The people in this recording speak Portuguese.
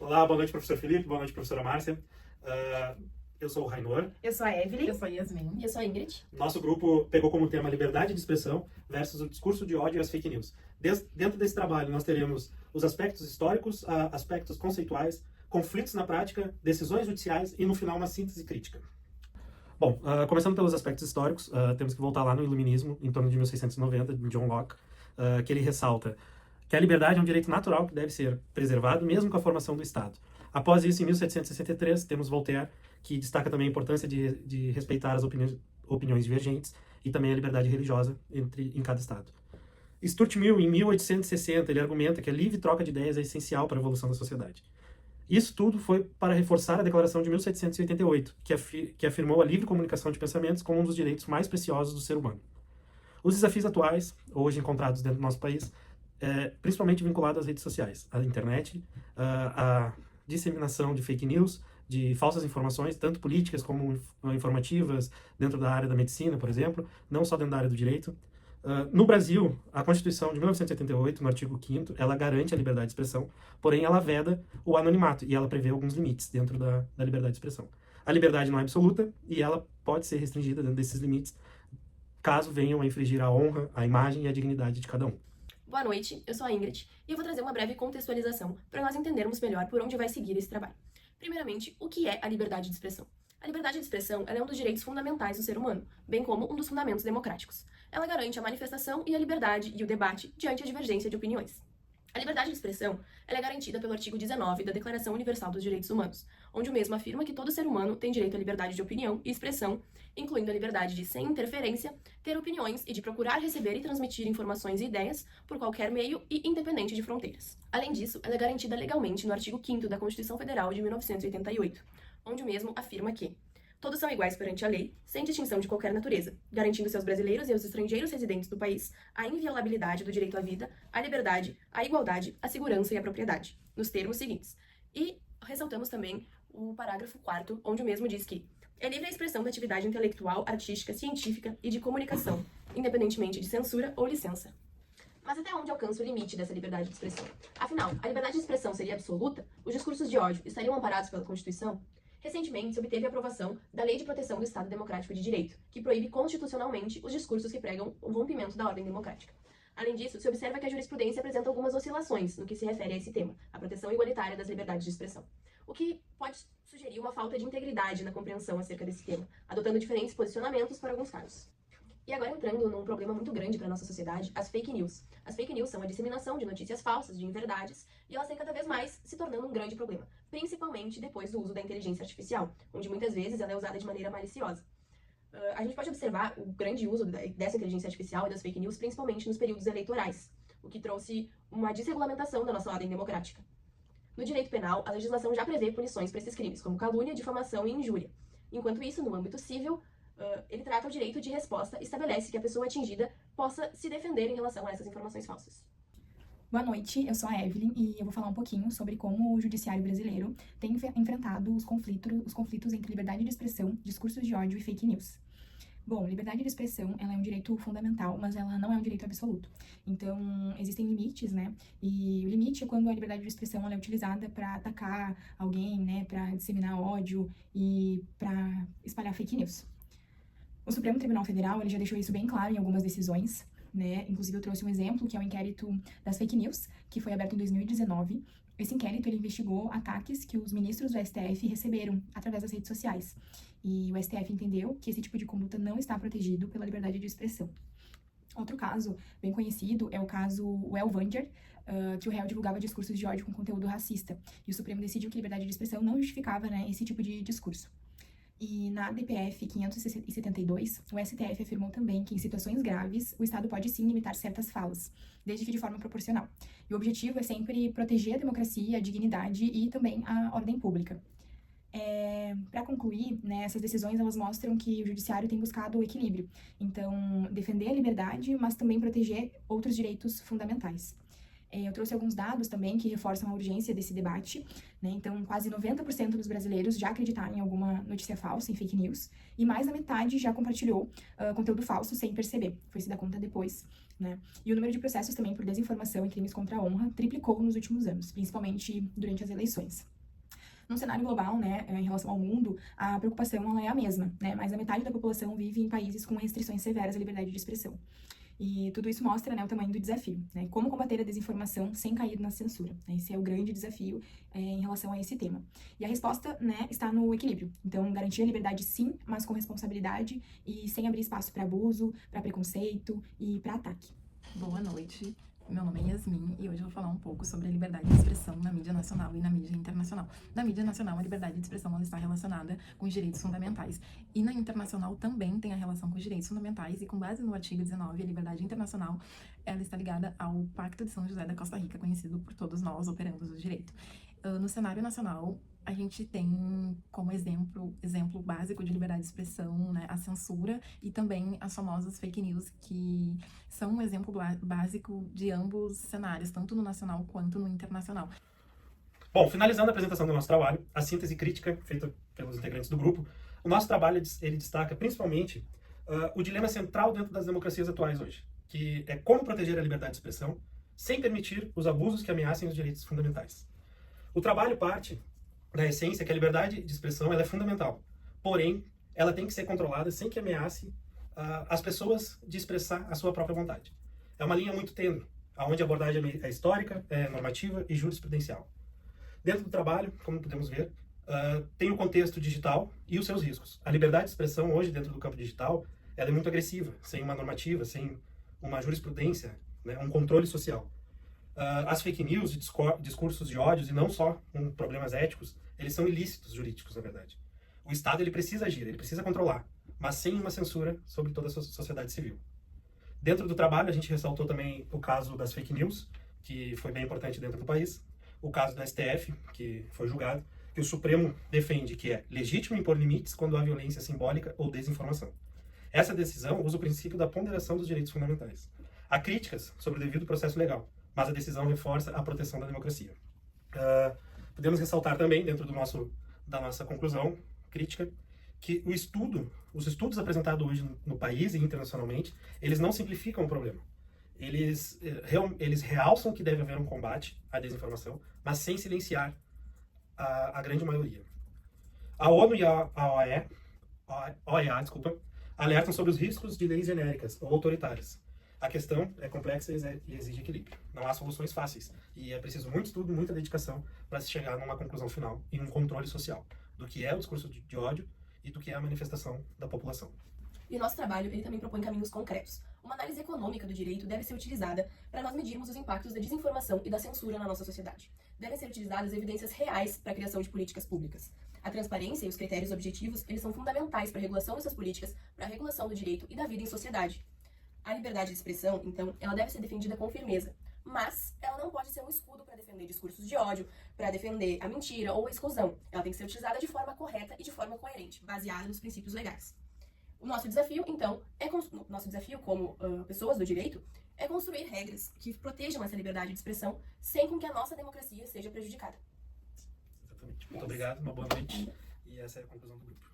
Olá, boa noite, professor Felipe, boa noite, professora Márcia. Eu sou o Rainor. Eu sou a Evelyn. Eu sou a Yasmin. Eu sou a Ingrid. Nosso grupo pegou como tema liberdade de expressão versus o discurso de ódio e as fake news. Dentro desse trabalho, nós teremos os aspectos históricos, aspectos conceituais, conflitos na prática, decisões judiciais e, no final, uma síntese crítica. Bom, começando pelos aspectos históricos, temos que voltar lá no Iluminismo, em torno de 1690, de John Locke, que ele ressalta que a liberdade é um direito natural que deve ser preservado, mesmo com a formação do Estado. Após isso, em 1763, temos Voltaire, que destaca também a importância de respeitar as opiniões divergentes e também a liberdade religiosa em cada Estado. Stuart Mill, em 1860, ele argumenta que a livre troca de ideias é essencial para a evolução da sociedade. Isso tudo foi para reforçar a Declaração de 1788, que afirmou a livre comunicação de pensamentos como um dos direitos mais preciosos do ser humano. Os desafios atuais, hoje encontrados dentro do nosso país, principalmente vinculados às redes sociais, à internet, à disseminação de fake news, de falsas informações, tanto políticas como informativas, dentro da área da medicina, por exemplo, não só dentro da área do direito. No Brasil, a Constituição de 1988, no artigo 5º, ela garante a liberdade de expressão, porém ela veda o anonimato e ela prevê alguns limites dentro da liberdade de expressão. A liberdade não é absoluta e ela pode ser restringida dentro desses limites, caso venham a infringir a honra, a imagem e a dignidade de cada um. Boa noite, eu sou a Ingrid e eu vou trazer uma breve contextualização para nós entendermos melhor por onde vai seguir esse trabalho. Primeiramente, o que é a liberdade de expressão? A liberdade de expressão ela é um dos direitos fundamentais do ser humano, bem como um dos fundamentos democráticos. Ela garante a manifestação e a liberdade e o debate diante a divergência de opiniões. A liberdade de expressão ela é garantida pelo artigo 19 da Declaração Universal dos Direitos Humanos, onde o mesmo afirma que todo ser humano tem direito à liberdade de opinião e expressão, incluindo a liberdade de, sem interferência, ter opiniões e de procurar receber e transmitir informações e ideias por qualquer meio e independente de fronteiras. Além disso, ela é garantida legalmente no artigo 5º da Constituição Federal de 1988, onde o mesmo afirma que todos são iguais perante a lei, sem distinção de qualquer natureza, garantindo-se aos brasileiros e aos estrangeiros residentes do país a inviolabilidade do direito à vida, à liberdade, à igualdade, à segurança e à propriedade, nos termos seguintes. E ressaltamos também o parágrafo 4º, onde o mesmo diz que é livre a expressão da atividade intelectual, artística, científica e de comunicação, independentemente de censura ou licença. Mas até onde alcança o limite dessa liberdade de expressão? Afinal, a liberdade de expressão seria absoluta? Os discursos de ódio estariam amparados pela Constituição? Recentemente, se obteve a aprovação da Lei de Proteção do Estado Democrático de Direito, que proíbe constitucionalmente os discursos que pregam o rompimento da ordem democrática. Além disso, se observa que a jurisprudência apresenta algumas oscilações no que se refere a esse tema, a proteção igualitária das liberdades de expressão, o que pode sugerir uma falta de integridade na compreensão acerca desse tema, adotando diferentes posicionamentos para alguns casos. E agora entrando num problema muito grande para a nossa sociedade, as fake news. As fake news são a disseminação de notícias falsas, de inverdades, e elas têm cada vez mais se tornando um grande problema, principalmente depois do uso da inteligência artificial, onde muitas vezes ela é usada de maneira maliciosa. A gente pode observar o grande uso dessa inteligência artificial e das fake news, principalmente nos períodos eleitorais, o que trouxe uma desregulamentação da nossa ordem democrática. No direito penal, a legislação já prevê punições para esses crimes, como calúnia, difamação e injúria. Enquanto isso, no âmbito civil, ele trata o direito de resposta e estabelece que a pessoa atingida possa se defender em relação a essas informações falsas. Boa noite, eu sou a Evelyn e eu vou falar um pouquinho sobre como o judiciário brasileiro tem enfrentado os conflitos entre liberdade de expressão, discursos de ódio e fake news. Bom, liberdade de expressão, ela é um direito fundamental, mas ela não é um direito absoluto. Então, existem limites, né? E o limite é quando a liberdade de expressão ela é utilizada para atacar alguém, né? Para disseminar ódio e para espalhar fake news. O Supremo Tribunal Federal ele já deixou isso bem claro em algumas decisões, né? Inclusive eu trouxe um exemplo, que é o inquérito das fake news, que foi aberto em 2019. Esse inquérito ele investigou ataques que os ministros do STF receberam através das redes sociais. E o STF entendeu que esse tipo de conduta não está protegido pela liberdade de expressão. Outro caso bem conhecido é o caso Welvanger, que o réu divulgava discursos de ódio com conteúdo racista. E o Supremo decidiu que liberdade de expressão não justificava, né, esse tipo de discurso. E na DPF 572, o STF afirmou também que em situações graves, o Estado pode sim limitar certas falas, desde que de forma proporcional. E o objetivo é sempre proteger a democracia, a dignidade e também a ordem pública. Para concluir, né, essas decisões elas mostram que o judiciário tem buscado o equilíbrio. Então, defender a liberdade, mas também proteger outros direitos fundamentais. Eu trouxe alguns dados também que reforçam a urgência desse debate, né? Então, quase 90% dos brasileiros já acreditaram em alguma notícia falsa, em fake news, e mais da metade já compartilhou conteúdo falso sem perceber, foi se dar conta depois, né? E o número de processos também por desinformação e crimes contra a honra triplicou nos últimos anos, principalmente durante as eleições. Num cenário global, né, em relação ao mundo, a preocupação ela é a mesma, né? Mais da metade da população vive em países com restrições severas à liberdade de expressão. E tudo isso mostra, né, o tamanho do desafio, né? Como combater a desinformação sem cair na censura. Esse é o grande desafio em relação a esse tema. E a resposta, né, está no equilíbrio. Então, garantir a liberdade sim, mas com responsabilidade e sem abrir espaço para abuso, para preconceito e para ataque. Boa noite. Meu nome é Yasmin e hoje eu vou falar um pouco sobre a liberdade de expressão na mídia nacional e na mídia internacional. Na mídia nacional, a liberdade de expressão ela está relacionada com os direitos fundamentais. E na internacional também tem a relação com os direitos fundamentais e com base no artigo 19, a liberdade internacional, ela está ligada ao Pacto de São José da Costa Rica, conhecido por todos nós, operandos do direito. No cenário nacional, a gente tem como exemplo básico de liberdade de expressão, né, a censura e também as famosas fake news, que são um exemplo básico de ambos cenários, tanto no nacional quanto no internacional. Bom, finalizando a apresentação do nosso trabalho, a síntese crítica feita pelos integrantes do grupo, o nosso trabalho ele destaca principalmente o dilema central dentro das democracias atuais hoje, que é como proteger a liberdade de expressão sem permitir os abusos que ameacem os direitos fundamentais. O trabalho parte da essência que a liberdade de expressão ela é fundamental, porém, ela tem que ser controlada sem que ameace as pessoas de expressar a sua própria vontade. É uma linha muito tênue, onde a abordagem é histórica, é normativa e jurisprudencial. Dentro do trabalho, como podemos ver, tem o contexto digital e os seus riscos. A liberdade de expressão hoje dentro do campo digital ela é muito agressiva, sem uma normativa, sem uma jurisprudência, né, um controle social. As fake news e discursos de ódios, e não só com problemas éticos, eles são ilícitos jurídicos, na verdade. O Estado ele precisa agir, ele precisa controlar, mas sem uma censura sobre toda a sociedade civil. Dentro do trabalho, a gente ressaltou também o caso das fake news, que foi bem importante dentro do país, o caso do STF, que foi julgado, que o Supremo defende que é legítimo impor limites quando há violência simbólica ou desinformação. Essa decisão usa o princípio da ponderação dos direitos fundamentais. Há críticas sobre o devido processo legal, mas a decisão reforça a proteção da democracia. Podemos ressaltar também, dentro da nossa conclusão crítica, que os estudos apresentados hoje no país e internacionalmente, eles não simplificam o problema. Eles realçam que deve haver um combate à desinformação, mas sem silenciar a grande maioria. A ONU e a OEA, alertam sobre os riscos de leis genéricas ou autoritárias. A questão é complexa e exige equilíbrio. Não há soluções fáceis. E é preciso muito estudo, muita dedicação para se chegar numa conclusão final e um controle social do que é o discurso de ódio e do que é a manifestação da população. E o nosso trabalho ele também propõe caminhos concretos. Uma análise econômica do direito deve ser utilizada para nós medirmos os impactos da desinformação e da censura na nossa sociedade. Devem ser utilizadas evidências reais para a criação de políticas públicas. A transparência e os critérios objetivos eles são fundamentais para a regulação dessas políticas, para a regulação do direito e da vida em sociedade. A liberdade de expressão, então, ela deve ser defendida com firmeza, mas ela não pode ser um escudo para defender discursos de ódio, para defender a mentira ou a exclusão. Ela tem que ser utilizada de forma correta e de forma coerente, baseada nos princípios legais. O nosso desafio, então, como pessoas do direito, é construir regras que protejam essa liberdade de expressão sem com que a nossa democracia seja prejudicada. Exatamente. Muito obrigado, uma boa noite. E essa é a conclusão do grupo.